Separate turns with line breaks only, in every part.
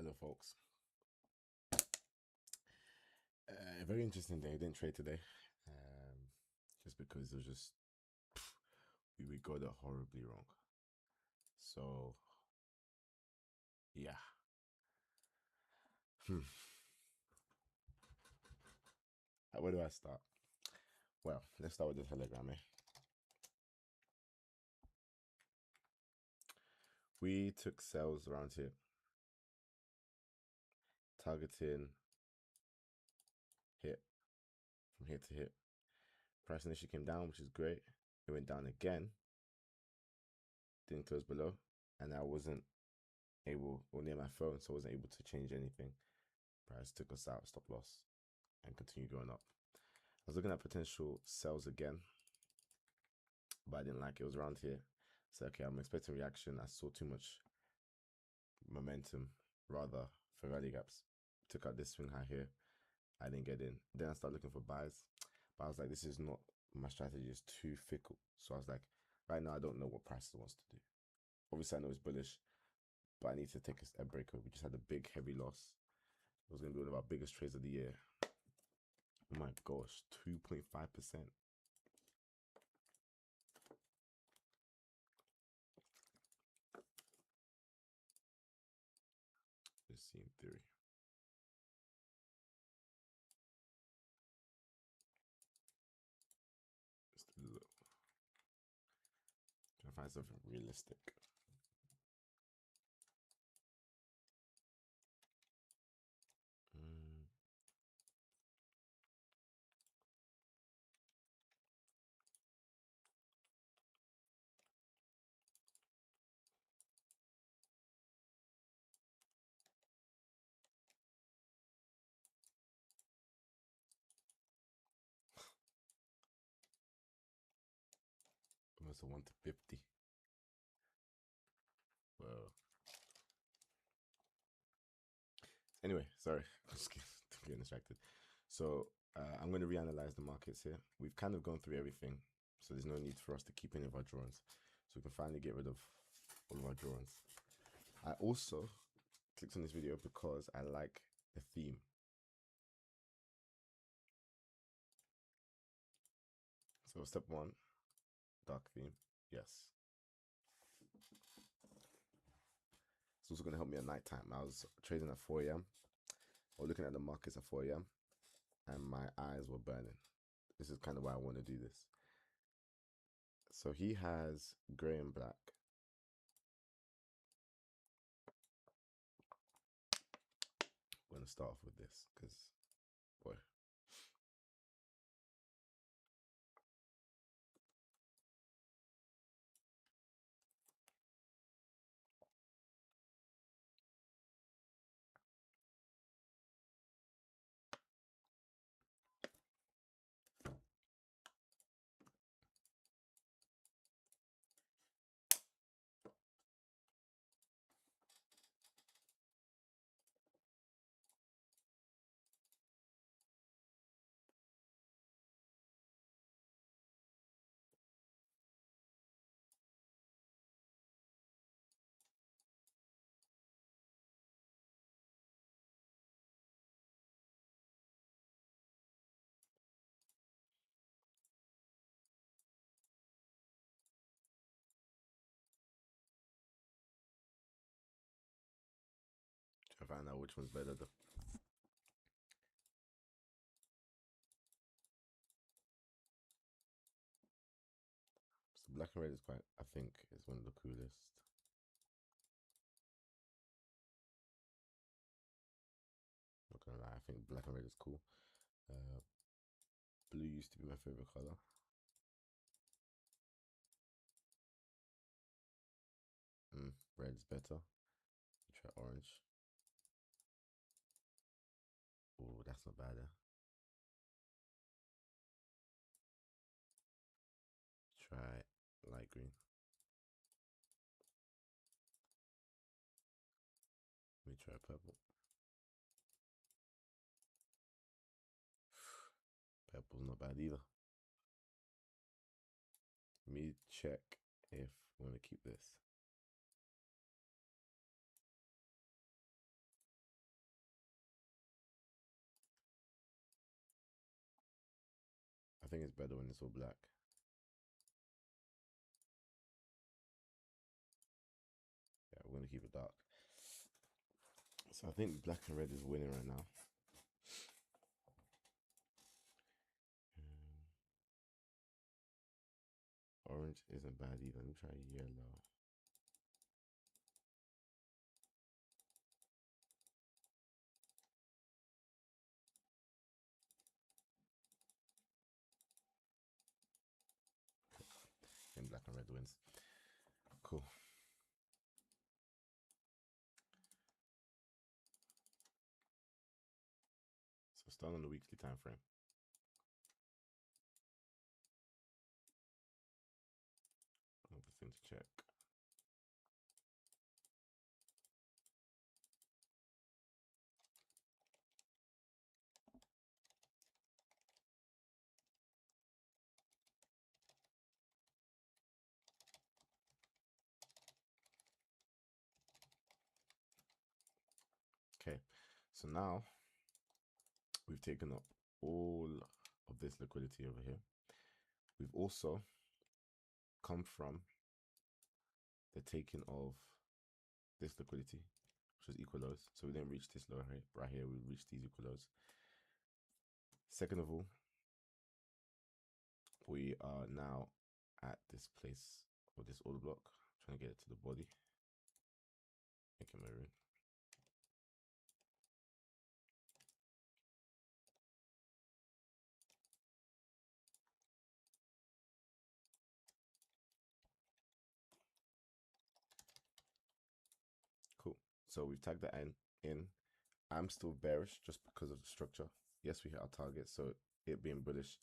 Hello, folks. A very interesting day. Didn't trade today, just because it was just we got it horribly wrong. So yeah. Where do I start? Well, let's start with the Telegram. We took sales around here, targeting hit from here to hit. Price initially came down, which is great. It went down again, didn't close below, and I wasn't able, or near my phone, so I wasn't able to change anything. Price took us out, stop loss, and continued going up. I was looking at potential sells again, but I didn't like it. It was around here. So, okay, I'm expecting reaction. I saw too much momentum, rather, for rally gaps. Took out this swing high here. I didn't get in. Then I started looking for buys. But I was like, this is not, my strategy is too fickle. So I was like, right now, I don't know what price wants to do. Obviously, I know it's bullish, but I need to take a breakaway. We just had a big, heavy loss. It was going to be one of our biggest trades of the year. Oh my gosh, 2.5%. Let's see in theory. Just a little. Trying to find something realistic. Almost a 1 to 50. Well, anyway, sorry, just getting distracted. So I'm going to reanalyze the markets here. We've kind of gone through everything, so there's no need for us to keep any of our drawings. So we can finally get rid of all of our drawings. I also clicked on this video because I like the theme. So step 1, dark theme, yes. It's also going to help me at night time. I was trading at 4 a.m. or looking at the markets at 4 a.m. and my eyes were burning. This is kind of why I want to do this. So he has gray and black. I'm going to start off with this because, boy. I find out which one's better though. So black and red is quite, I think, is one of the coolest. Not gonna lie, I think black and red is cool. Blue used to be my favorite color. Red's better. Try orange. Oh, that's not bad. Try light green. Let me try purple. Purple's not bad either. Let me check if we want to keep this. think it's better when it's all black. Yeah, we're gonna keep it dark. So I think black and red is winning right now. Orange isn't bad either. Let me try yellow. And black and red wins. Cool. So start on the weekly time frame. Another thing to check. Okay, so now we've taken up all of this liquidity over here. We've also come from the taking of this liquidity, which was equal lows. So we didn't reach this low right here. We reached these equal lows. Second of all, we are now at this place or this order block, trying to get it to the body. Make it maroon. Cool. So we've tagged that in. I'm still bearish just because of the structure. Yes, we hit our targets. So it being bullish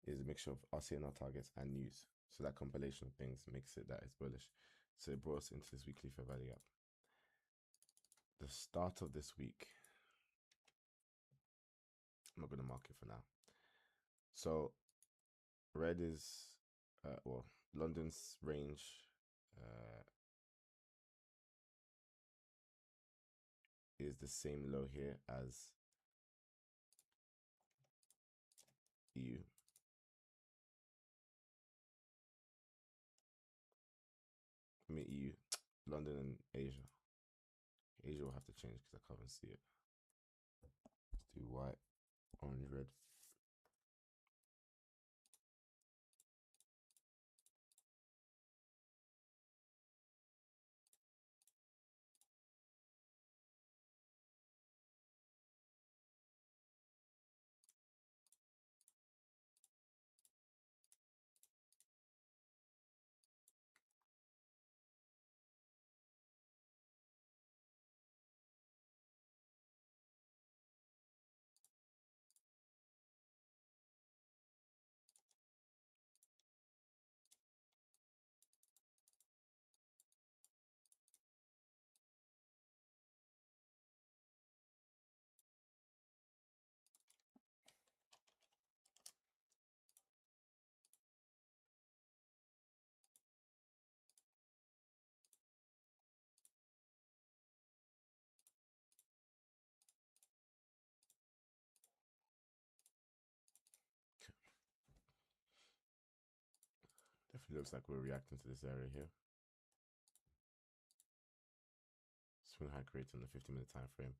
is a mixture of us hitting our targets and news. So that compilation of things makes it that it's bullish. So it brought us into this weekly fair value gap. The start of this week, I'm not going to mark it for now. So red is, well, London's range is the same low here as EU. I mean EU, London and Asia. Asia will have to change because I can't even see it. Let's do white, orange, red. Definitely looks like we're reacting to this area here. Swing high created in the 50-minute time frame.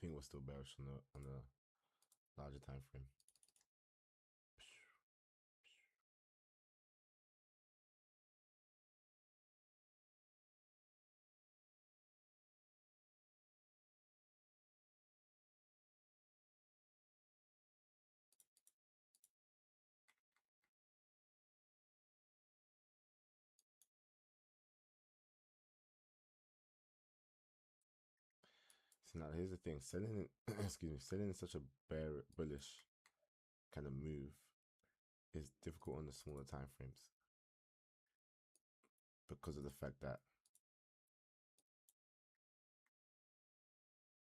think we're still bearish on the larger time frame. So now here's the thing: selling, excuse me, selling in such a bullish kind of move is difficult on the smaller time frames because of the fact that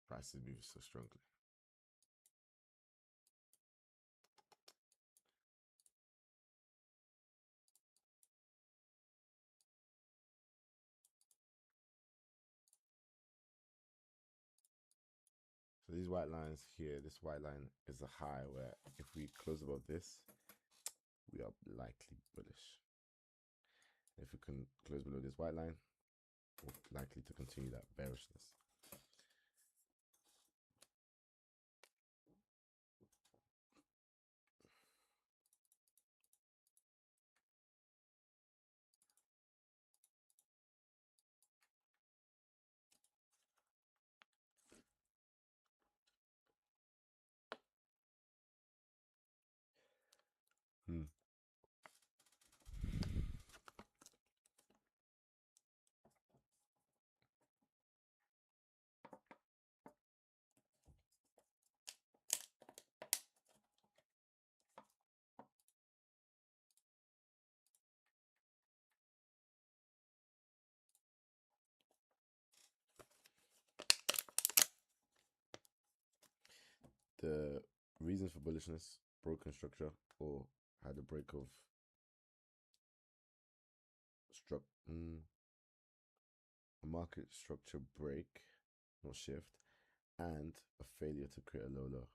prices move so strongly. So these white lines here, this white line is a high where if we close above this, we are likely bullish. If we can close below this white line, we're likely to continue that bearishness. The reasons for bullishness: broken structure, or had a break of a market structure break, not shift, and a failure to create a low low.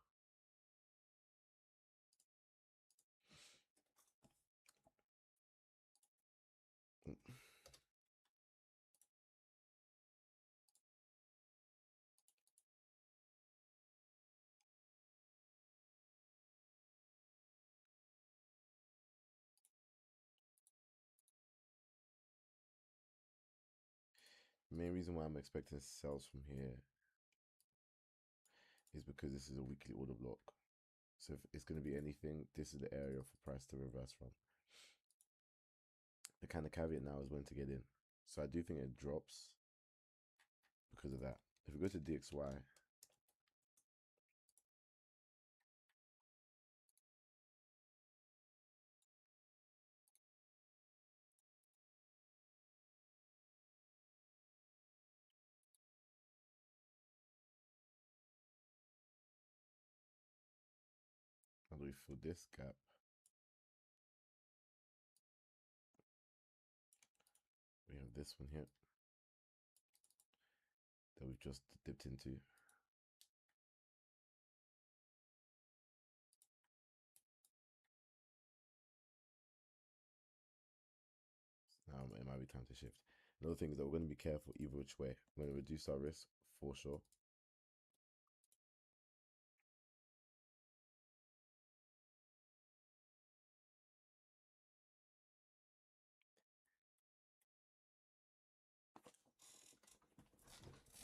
Main reason why I'm expecting sells from here is because this is a weekly order block. So if it's going to be anything, this is the area for price to reverse from. The kind of caveat now is when to get in. So I do think it drops because of that. If we go to DXY, how do we fill this gap? We have this one here that we've just dipped into. Now it might be time to shift. Another thing is that we're going to be careful either which way. We're going to reduce our risk for sure.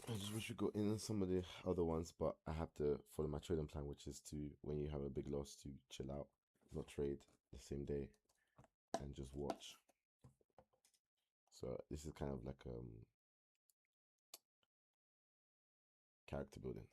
I just wish we got in some of the other ones, but I have to follow my trading plan, which is to, when you have a big loss, to chill out, not trade the same day, and just watch. So this is kind of like character building.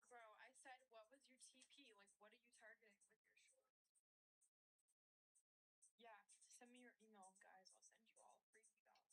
Bro, I said, what was your TP? Like, what are you targeting with your short? Yeah, send me your email, guys. I'll send you all free evals.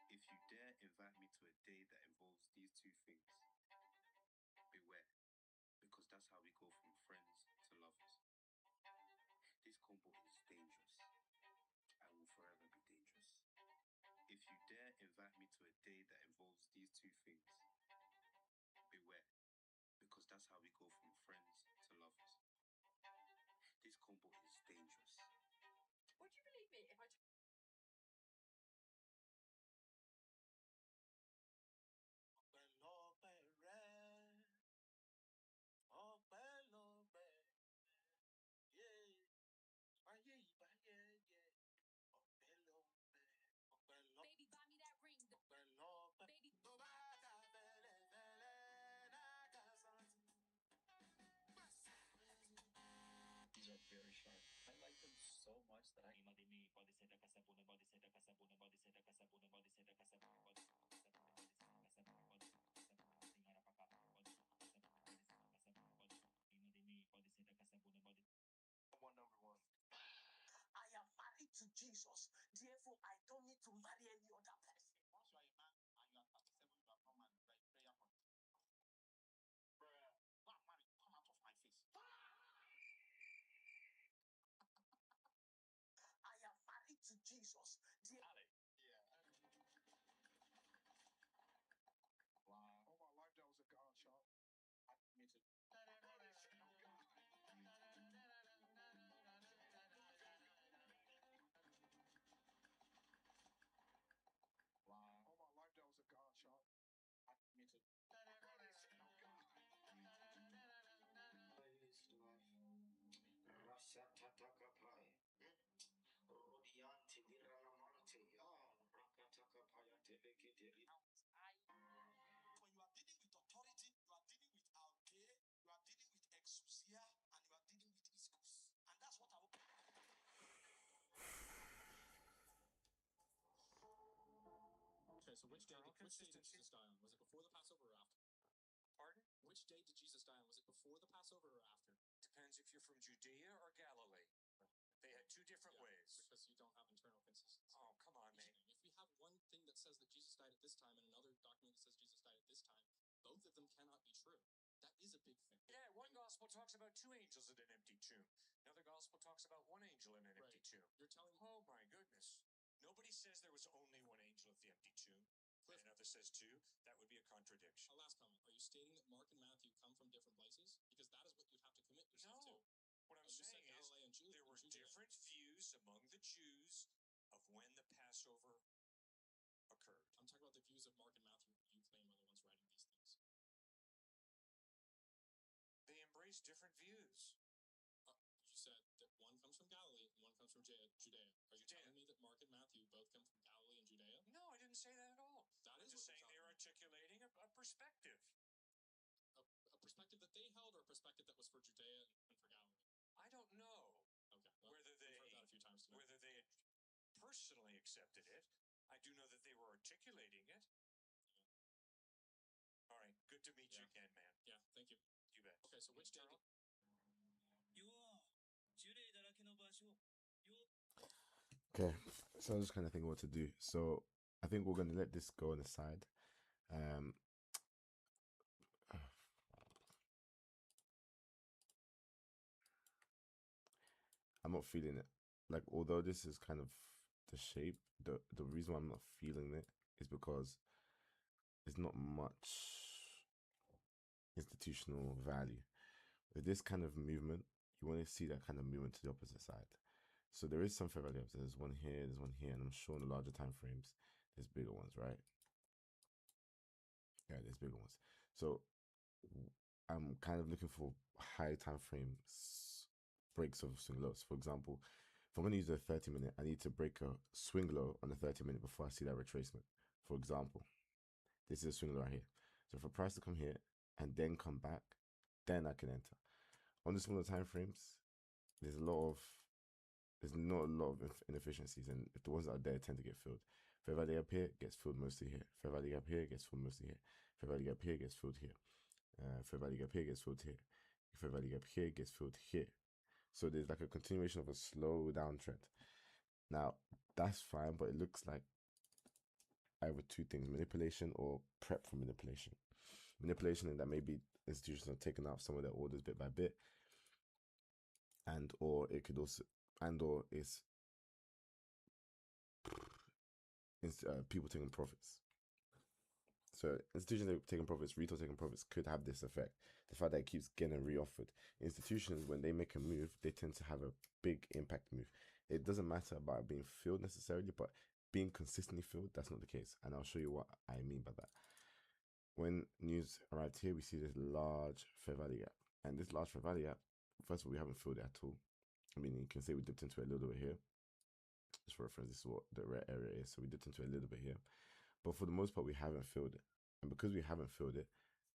If you dare invite me to a day that involves these two things, beware, because that's how we go from friends to lovers. This combo is dangerous. I will forever be dangerous. If you dare invite me to a day that involves these two things, beware, because that's how we go from friends to lovers. This combo is dangerous.
Would you believe me if I
Baby, buy me that ring. Baby,
These are very sharp. I like them so much that I
One number one.
Therefore, I don't need to marry any other person. Once you are a man and you are 37, you have not married, you are a prayer point. Bruh. Go and marry. Come out of my face. I am married to Jesus. Yeah. Wow. All my life, there was a God shot. Me too. Wow. All my life, there was a God shot. Me too. When you are dealing with authority, you are dealing with algae, you are dealing with exousia, and you are dealing with iscus. And that's what I will. Okay, so which day did Jesus die on? Was it before the Passover or after?
Pardon?
Which day did Jesus die on? Was it before the Passover or after?
Depends if you're from Judea or Galilee. They had two different ways.
Because you don't have internal consistency.
Oh, come on, man.
If we have one thing that says that Jesus died at this time and another document that says Jesus died at this time, both of them cannot be true. That is a big thing.
Yeah, one gospel talks about two angels in an empty tomb. Another gospel talks about one angel in an empty tomb.
You're telling me.
Oh my goodness. Nobody says there was only one angel at the empty tomb. And another says two. That would be a contradiction.
A last comment. Are you stating that Mark and Matthew come from different places? Because that is what you'd have to commit yourself to.
What I'm saying is there were different views among the Jews of when the Passover occurred.
I'm talking about the views of Mark and Matthew. You claim are the ones writing these things.
They embrace different views.
You said that one comes from Galilee and one comes from Judea. Are you telling me that Mark and Matthew both come from Galilee and Judea?
No, I didn't say that at all.
That
I'm
is
just saying they're articulating a perspective.
A perspective that they held, or a perspective that was for Judea and for Galilee?
I don't know.
Okay. Well,
whether they
I've heard that a few times today.
whether they had personally accepted it. I do know that they were articulating it. All right, good to meet you again, man.
Yeah, thank you.
You bet.
Okay, so which day did...
Okay, so I'm just kind of thinking what to do. So I think we're going to let this go on the side. I'm not feeling it. Like, although this is kind of the shape, the reason why I'm not feeling it is because there's not much institutional value. With this kind of movement, you want to see that kind of movement to the opposite side. So there is some fair value. There's one here, and I'm sure in the larger time frames, there's bigger ones, right? Yeah, there's bigger ones. So I'm kind of looking for high time frames breaks of swing lows. For example, if I'm going to use a 30-minute, I need to break a swing low on the 30-minute before I see that retracement. For example, this is a swing low right here. So for price to come here and then come back, then I can enter. On the smaller time frames, there's not a lot of inefficiencies, and if the ones that are there tend to get filled. Fair value up here gets filled mostly here. Fair value up here gets filled mostly here. Fair value up here gets filled here. Fair value up here gets filled here. Fair value up here gets filled here. So there's like a continuation of a slow downtrend. Now that's fine, but it looks like either two things: manipulation or prep for manipulation. Manipulation in that maybe institutions are taking out some of their orders bit by bit, and or it could also, and or it's people taking profits. So institutions taking profits, retail taking profits could have this effect. The fact that it keeps getting reoffered. Institutions, when they make a move, they tend to have a big impact move. It doesn't matter about being filled necessarily, but being consistently filled, that's not the case. And I'll show you what I mean by that. When news arrived here, we see this large fair value gap. And this large fair value gap, first of all, we haven't filled it at all. I mean, you can say we dipped into it a little bit here. Just for reference, this is what the red area is. So we dipped into it a little bit here. But for the most part, we haven't filled it. And because we haven't filled it,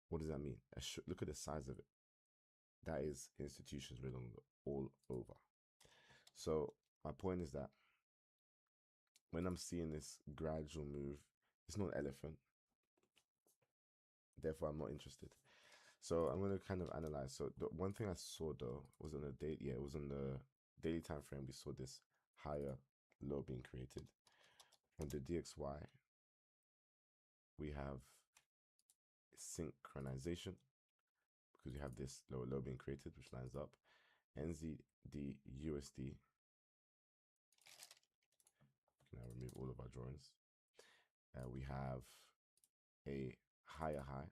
what does that mean? Look at the size of it. That is institutions written all over. So my point is that when I'm seeing this gradual move, it's not an elephant. Therefore, I'm not interested. So I'm going to kind of analyze. So the one thing I saw though was on the date. Yeah, it was on the daily time frame. We saw this higher low being created. on the DXY, we have synchronization because we have this lower low being created, which lines up. NZD USD. Can now remove all of our drawings. We have a higher high.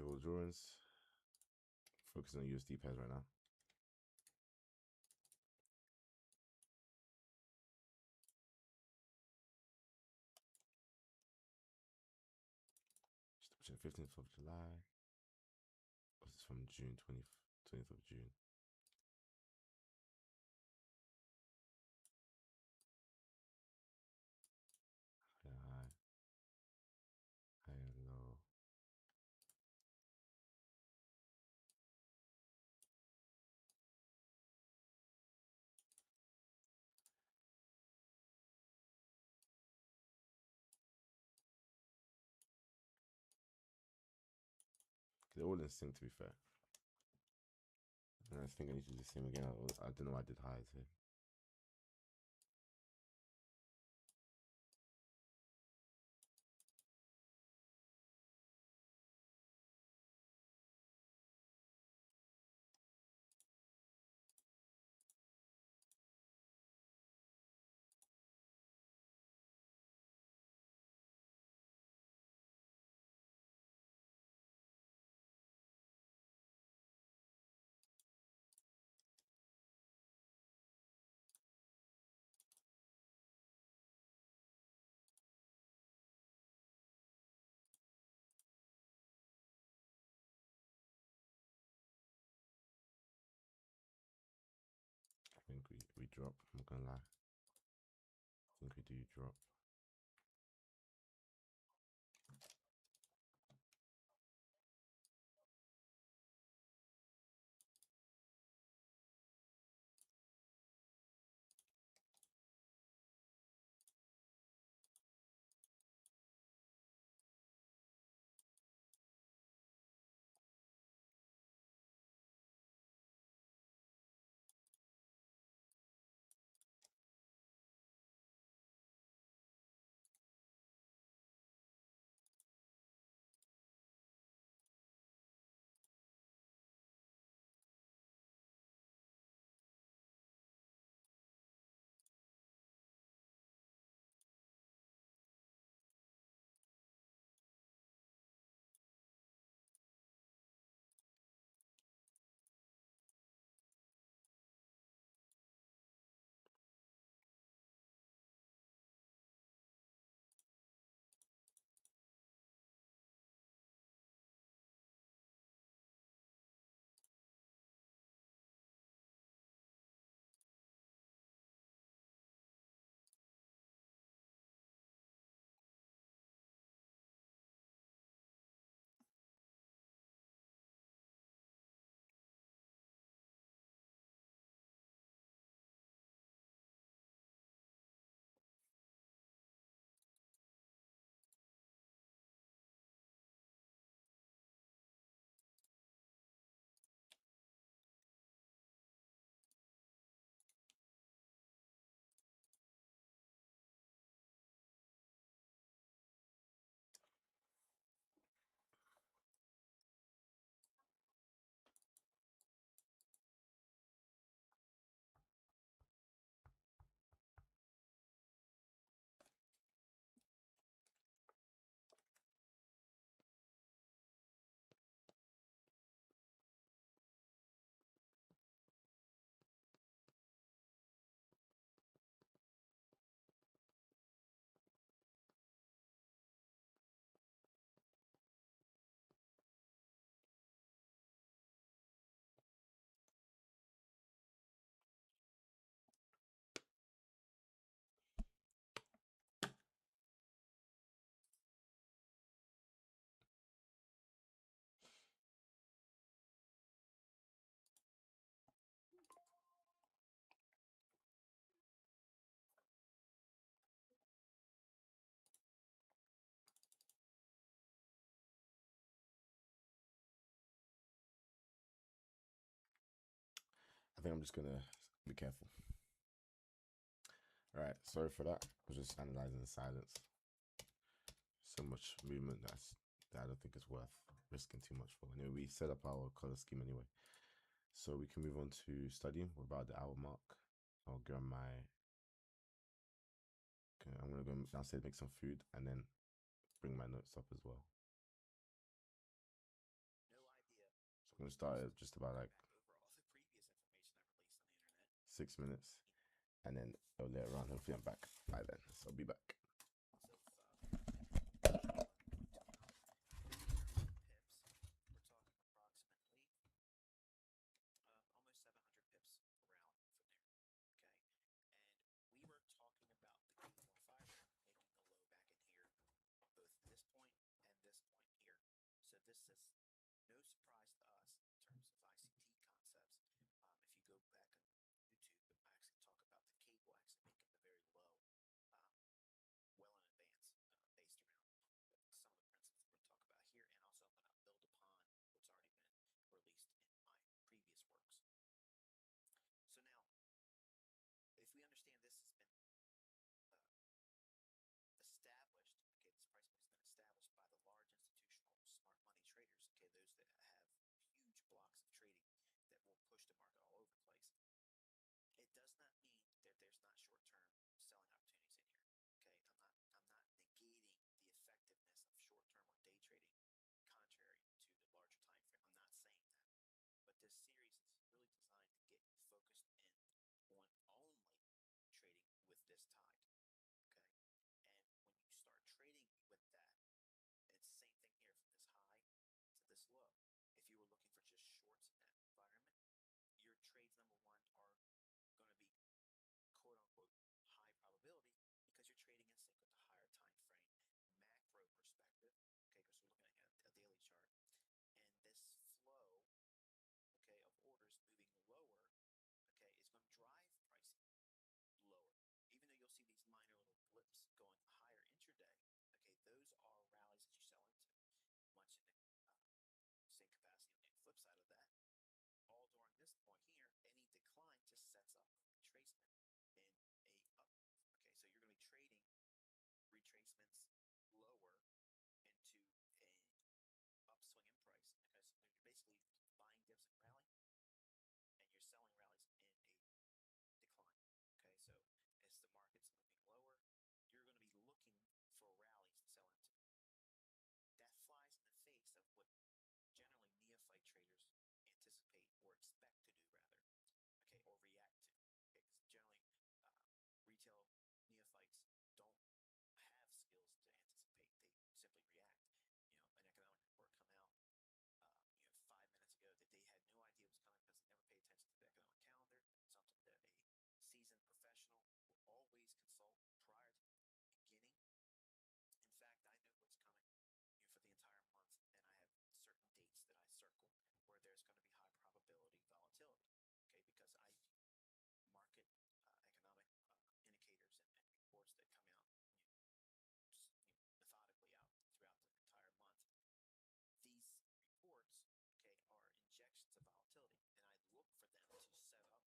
All drawings. Focusing on USD pairs right now. Just 15th of July. What's this from June 20th of June? High, high and low. They're all in sync, to be fair. And I think I need to do the same again. I don't know why I did highs here. I think we drop. I'm not gonna lie. I think we do drop. I think I'm just gonna be careful. All right, sorry for that. I was just analyzing the silence. So much movement that I don't think it's worth risking too much for. Anyway, we set up our color scheme anyway, so we can move on to studying. We're about the hour mark. I'll go on my. Okay, I'm gonna go downstairs, make some food, and then bring my notes up as well.
No idea.
So I'm gonna start at just about like
Back over all the previous information I released on the internet.
6 minutes, and then I'll let around. Hopefully, I'm back by then. So I'll be back.
So, pips, we're talking approximately almost 700 pips around from there. Okay, and we were talking about the K1 fiber making the low back in here, both this point and this point here. So this is no surprise to us in terms of ICT concepts. If you go back on YouTube, I actually talk about the cable actually making the very low well in advance, based around some of the principles we're going to talk about here, and also I'm going to build upon what's already been released in my previous works. So now, if we understand this has been established, okay, this price point has been established by the large institutional smart money traders, okay, those that have huge blocks of trading that will push the market all over the place. It does not mean that there's not short-term selling opportunities in here. Okay, I'm not negating the effectiveness of short-term or day trading, contrary to the larger time frame. I'm not saying that. But this series is really designed to get you focused in on only trading with this tide. Okay. And when you start trading with that, it's the same thing here from this high to this low. If you were looking for just shorts in that environment, your trades, number one, are going to be quote unquote high probability because you're trading in sync with the higher time frame macro perspective. Okay, because we're looking at a daily chart. And this flow, okay, of orders moving lower, okay, is going to drive pricing lower. Even though you'll see these minor little blips going higher intraday, okay, those are rallies that you sell into. Much in the same capacity on the flip side of that, all during this point here, any decline just sets up a retracement in a up. Okay, so you're going to be trading retracements lower into a upswing in price. Okay, so you're basically buying dips and rally, and you're selling rallies in a decline. Okay, so as the market's moving lower, you're going to be looking for rallies to sell into. That flies in the face of what generally neophyte traders anticipate or expect to do, rather, okay, or react to. Okay, because generally retail neophytes don't have skills to anticipate; they simply react. An economic report come out, 5 minutes ago that they had no idea was coming because they never pay attention to the economic calendar. Something that a seasoned professional will always consult prior to beginning. In fact, I know what's coming for the entire month, and I have certain dates that I circle where there's going to be high probability volatility. Okay, because I market economic indicators and reports that come out, just, methodically out throughout the entire month. These reports, okay, are injections of volatility, and I look for them to set up or confirm a continuation of an existing move I may either be a part of or looking to be a part of. So I'm anticipating versus what the neophyte traders do, and majority of the folks that populate these online forums that where they appear as if they may be convincing other people that they're smart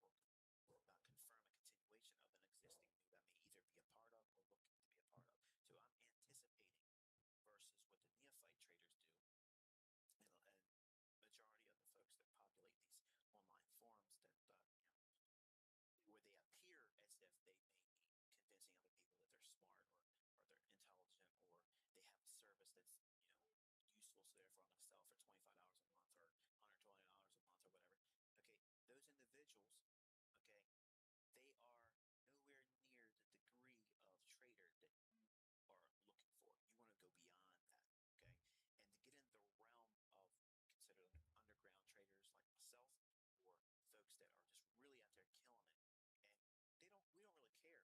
or they're intelligent or they have a service that's useful, so therefore I'm going to sell for $25 a month or $120 a month or whatever. Okay, those individuals, okay, they are nowhere near the degree of trader that you are looking for. You want to go beyond that, okay? And to get in the realm of consider them underground traders like myself or folks that are just really out there killing it, and we don't really care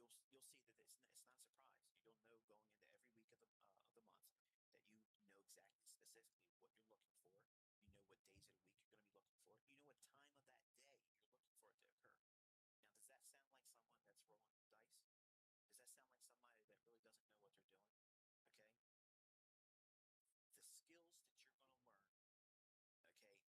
you'll see that it's not a surprise. You'll know going into every week of the month that you know exactly specifically what you're looking for. You know what days of the week you're going to be looking for. You know what time of that day you're looking for it to occur. Now, does that sound like someone that's rolling dice? Does that sound like somebody that really doesn't know what they're doing? Okay. The skills that you're going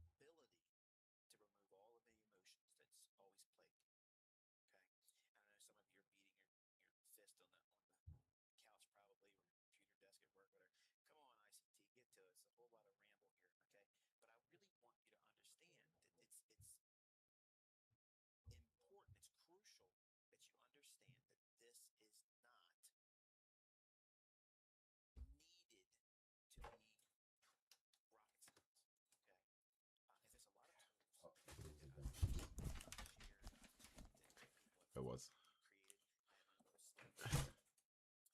to learn, okay, are going to give you the ability to remove all of the emotions that's always plagued you. Okay. And I know some of you are beating your fist on the couch probably, or computer desk at work, whatever. Come on, ICT, get to it. It's a whole lot of ramble here, okay? But I really want you to understand that it's important, it's crucial that you understand that this is not needed to be rocket science. Okay, and there's a lot of tools that I've shared, that people
It was.
created. I have my little stuff.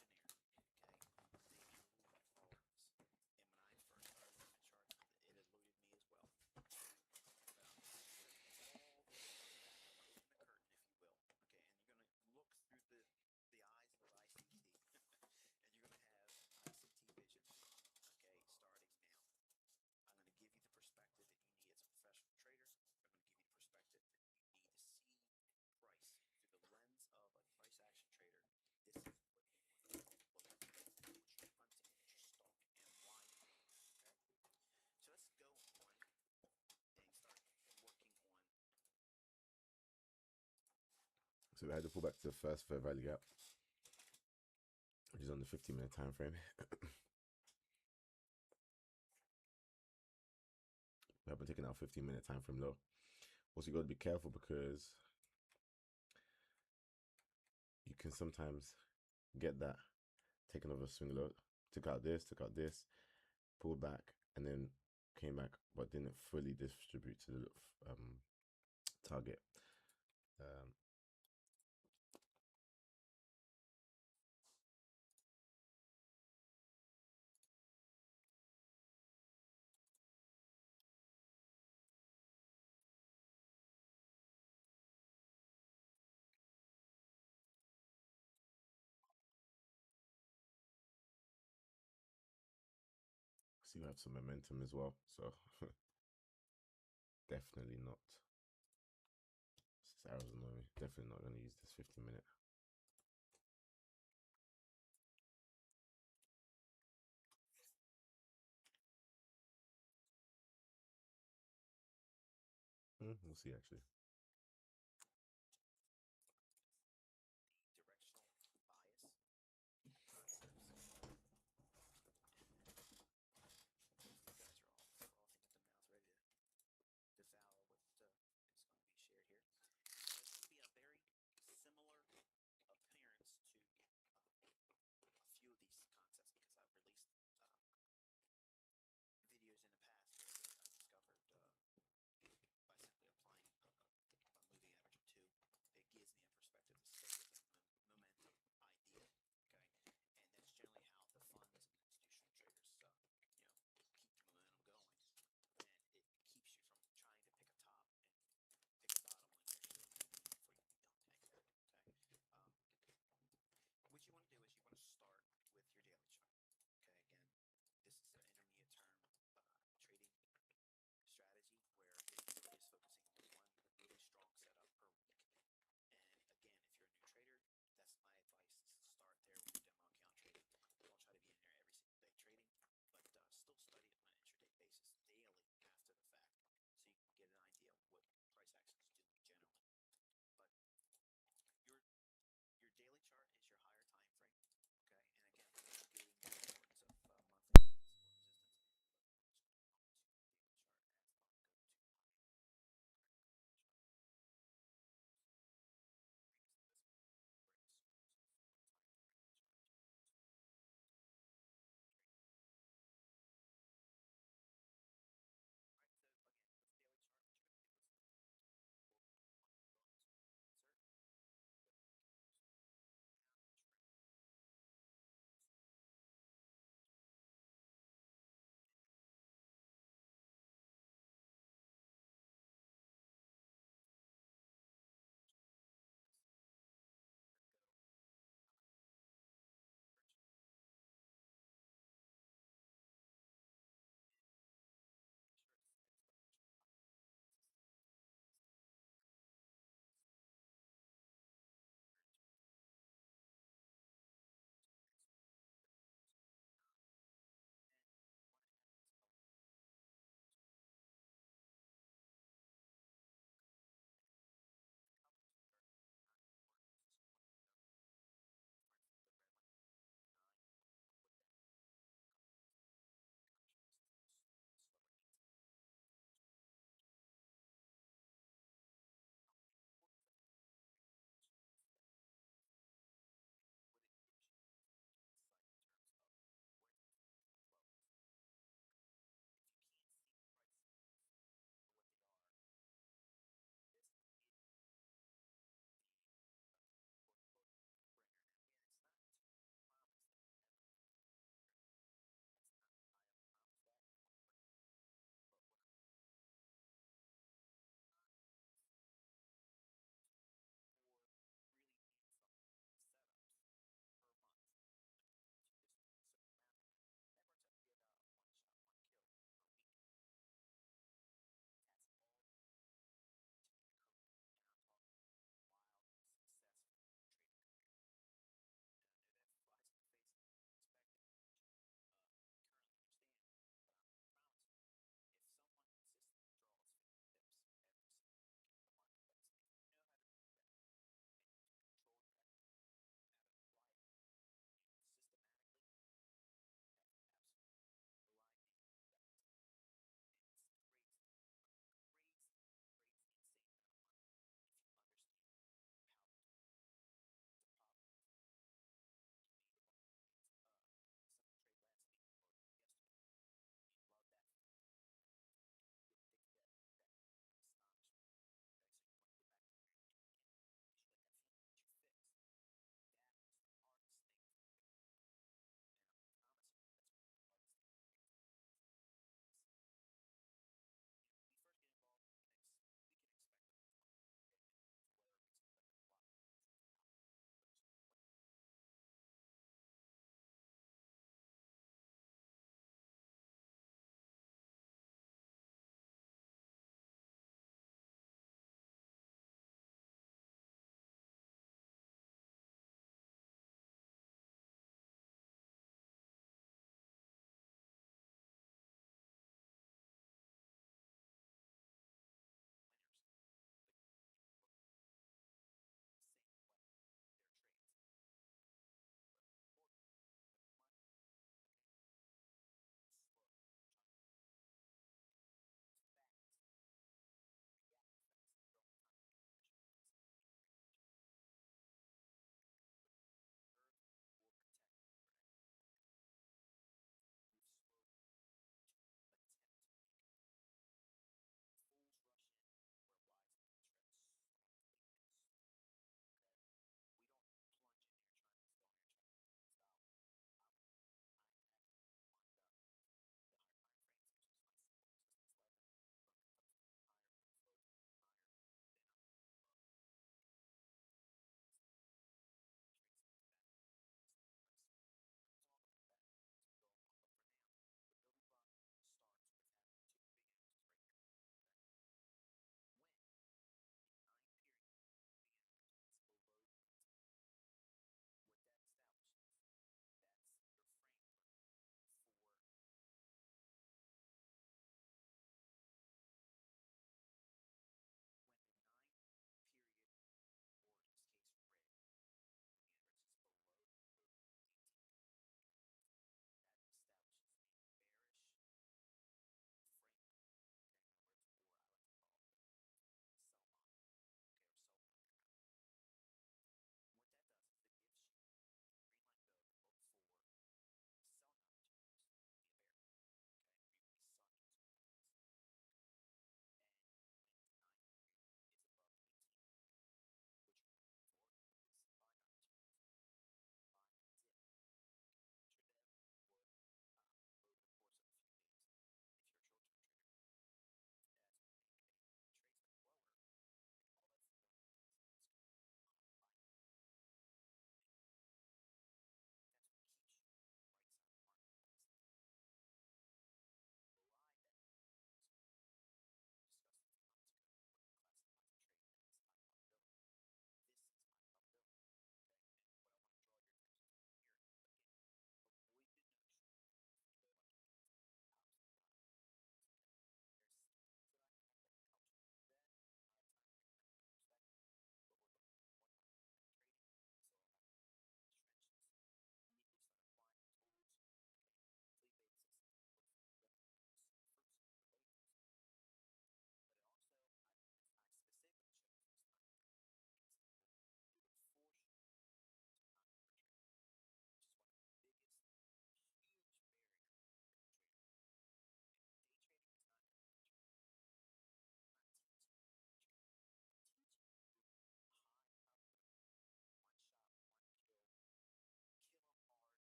But some of these things that are simple, they're very, very generic. Okay, they elude all of us. And when I first started learning charts, it eluded me as well. But I'm all the way back. I'm open the curtain, if you will. Okay, and you're gonna look through the eyes of ICT, and you're gonna have ICT vision. Okay, starting now. I'm going to give you the perspective that you need as a professional trader. I'm going to give you the perspective that you need to see price through the lens of a price action trader. This is what you want to look at, what you're hunting, what you're stalking, and why. Okay? So let's go on and start working on.
So we had to pull back to the first fair value gap, which is on the 15-minute time frame. We haven't taken our 15-minute time frame low. Also, you got to be careful because you can sometimes get that taken over swing low. Took out this, pulled back, and then came back, but didn't fully distribute to the target. So you have some momentum as well. So definitely not. This arrow's annoying me. Definitely not going to use this 15-minute. We'll see actually.
Directional bias concepts. You guys are all frothing at the mouth, ready to devour what is going to be shared here. So it's going to be a very similar appearance to a few of these concepts because I've released videos in the past that I discovered by simply applying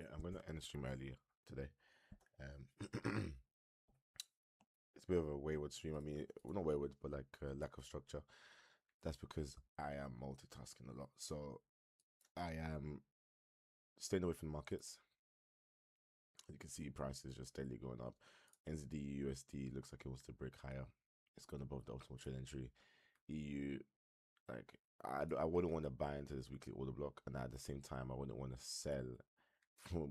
Okay, I'm gonna end the stream earlier today. It's a bit of a wayward stream. I mean, well, not wayward, but like lack of structure. That's because I am multitasking a lot. So I am staying away from the markets. As you can see, prices just steadily going up. NZD USD looks like it wants to break higher. It's gone above the optimal trade entry. EU, like I wouldn't want to buy into this weekly order block, and at the same time, I wouldn't want to sell.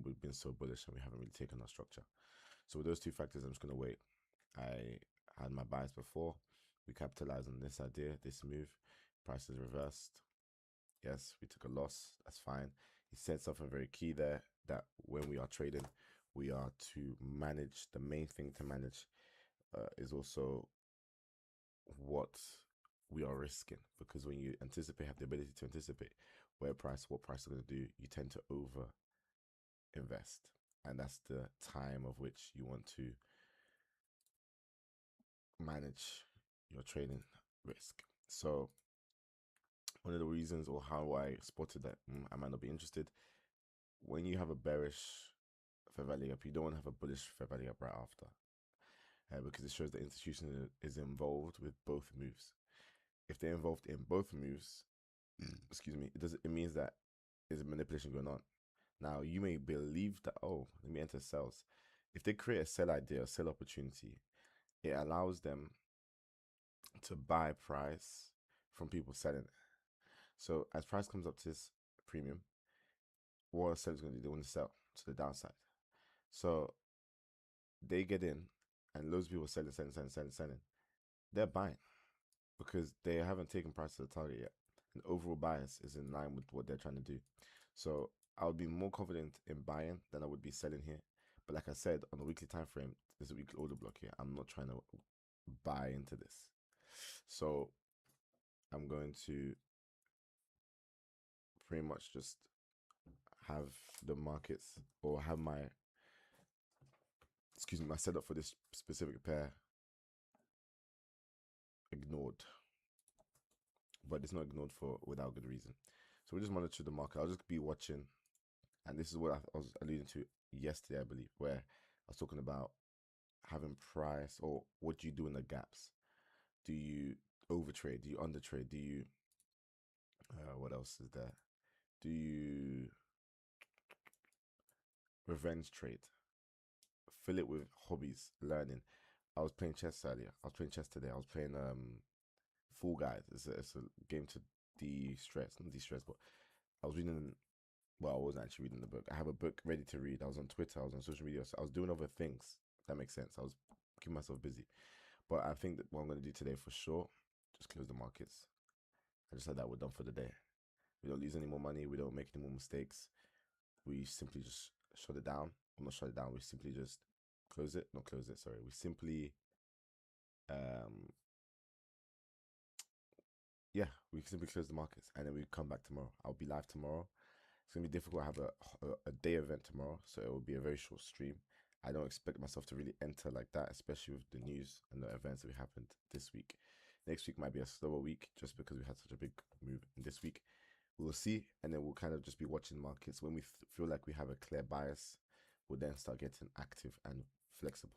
We've been so bullish and we haven't really taken our structure. So with those two factors, I'm just gonna wait. I had my buys before. We capitalized on this idea, this move. Prices reversed. Yes, we took a loss. That's fine. He said something very key there, that when we are trading, we are to manage. The main thing to manage is also what we are risking, because when you anticipate, have the ability to anticipate what price is going to do, you tend to over invest, and that's the time of which you want to manage your trading risk. So one of the reasons, or how I spotted that I might not be interested, when you have a bearish fair value up, you don't want to have a bullish fair value up right after, because it shows the institution is involved with both moves. If they're involved in both moves, excuse me, it means that there's a manipulation going on. Now you may believe that, oh, let me enter sells. If they create a sell idea, a sell opportunity, it allows them to buy price from people selling it. So as price comes up to this premium, what a seller's going to do, they want to sell to the downside. So they get in, and loads of people selling. They're buying because they haven't taken price to the target yet. And overall bias is in line with what they're trying to do. So I would be more confident in buying than I would be selling here. But like I said, on the weekly time frame, there's a weekly order block here. I'm not trying to buy into this. So I'm going to pretty much just have the markets, or have my setup for this specific pair ignored. But it's not ignored without good reason. So we just monitor the market. I'll just be watching, and this is what I was alluding to yesterday, I believe, where I was talking about having price, or what do you do in the gaps? Do you overtrade? Do you undertrade? Do you what else is there? Do you revenge trade? Fill it with hobbies, learning. I was playing chess earlier. I was playing chess today. I was playing Fall Guys. It's a game to de-stress, not de-stress, but I was reading. Well, I wasn't actually reading the book. I have a book ready to read. I was on Twitter. I was on social media. So I was doing other things. If that makes sense. I was keeping myself busy. But I think that what I'm going to do today for sure, just close the markets. I just said that we're done for the day. We don't lose any more money. We don't make any more mistakes. We simply just shut it down. Well, not shut it down. We simply just close it. Not close it. Sorry. We simply, we simply close the markets, and then we come back tomorrow. I'll be live tomorrow. It's going to be difficult. I have a day event tomorrow, so it will be a very short stream. I don't expect myself to really enter like that, especially with the news and the events that happened this week. Next week might be a slower week just because we had such a big move in this week. We'll see, and then we'll kind of just be watching markets. When we feel like we have a clear bias, we'll then start getting active and flexible.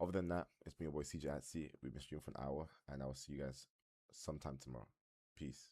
Other than that, it's been your boy CJ Atsi. We've been streaming for an hour, and I'll see you guys sometime tomorrow. Peace.